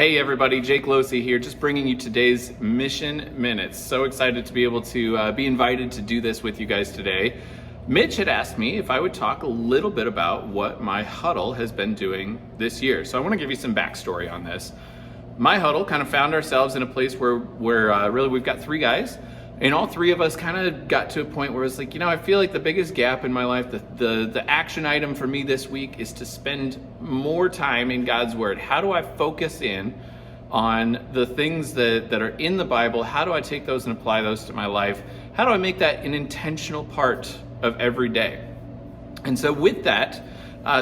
Hey everybody, Jake Losey here, just bringing you today's Mission Minutes. So excited to be able to be invited to do this with you guys today. Mitch had asked me if I would talk a little bit about what my Huddle has been doing this year. So I want to give you some backstory on this. My Huddle kind of found ourselves in a place where really we've got three guys, and all three of us kind of got to a point where it's like, I feel like the biggest gap in my life, the action item for me this week is to spend more time in God's Word. How do I focus in on the things that are in the Bible? How do I take those and apply those to my life? How do I make that an intentional part of every day? And so with that,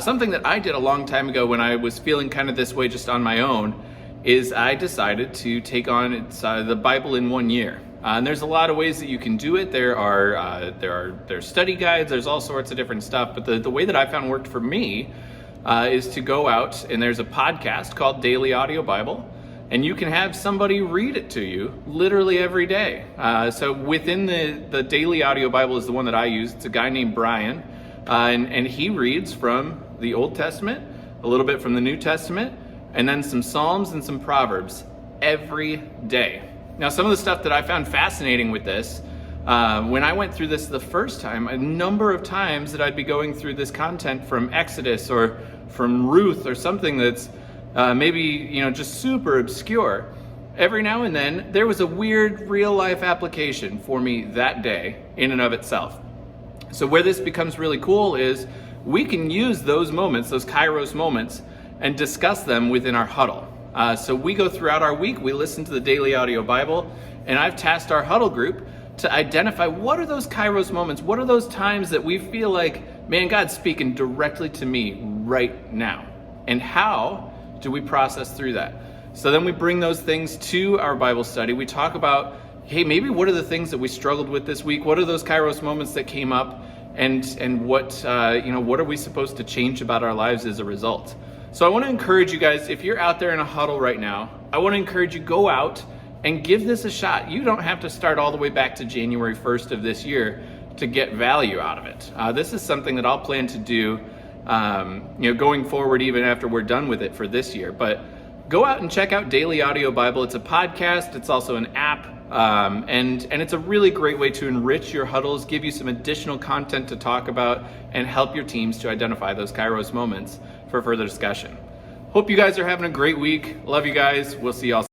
something that I did a long time ago when I was feeling kind of this way just on my own is I decided to take on the Bible in 1 year. And there's a lot of ways that you can do it. There's study guides, there's all sorts of different stuff. But the way that I found worked for me is to go out, and there's a podcast called Daily Audio Bible, and you can have somebody read it to you literally every day. So within the Daily Audio Bible is the one that I use. It's a guy named Brian, and he reads from the Old Testament, a little bit from the New Testament, and then some Psalms and some Proverbs every day. Now, some of the stuff that I found fascinating with this, when I went through this the first time, a number of times that I'd be going through this content from Exodus or from Ruth or something that's maybe, just super obscure, every now and then there was a weird real life application for me that day in and of itself. So where this becomes really cool is we can use those moments, those Kairos moments, and discuss them within our huddle. So we go throughout our week, we listen to the Daily Audio Bible, and I've tasked our huddle group to identify what are those Kairos moments, what are those times that we feel like, man, God's speaking directly to me right now, and how do we process through that? So then we bring those things to our Bible study. We talk about, hey, maybe what are the things that we struggled with this week? What are those Kairos moments that came up, and what are we supposed to change about our lives as a result? So I want to encourage you guys, if you're out there in a huddle right now, I want to encourage you, go out and give this a shot. You don't have to start all the way back to January 1st of this year to get value out of it. This is something that I'll plan to do, going forward, even after we're done with it for this year. But go out and check out Daily Audio Bible. It's a podcast. It's also an app. And it's a really great way to enrich your huddles, give you some additional content to talk about, and help your teams to identify those Kairos moments for further discussion. Hope you guys are having a great week. Love you guys. We'll see y'all.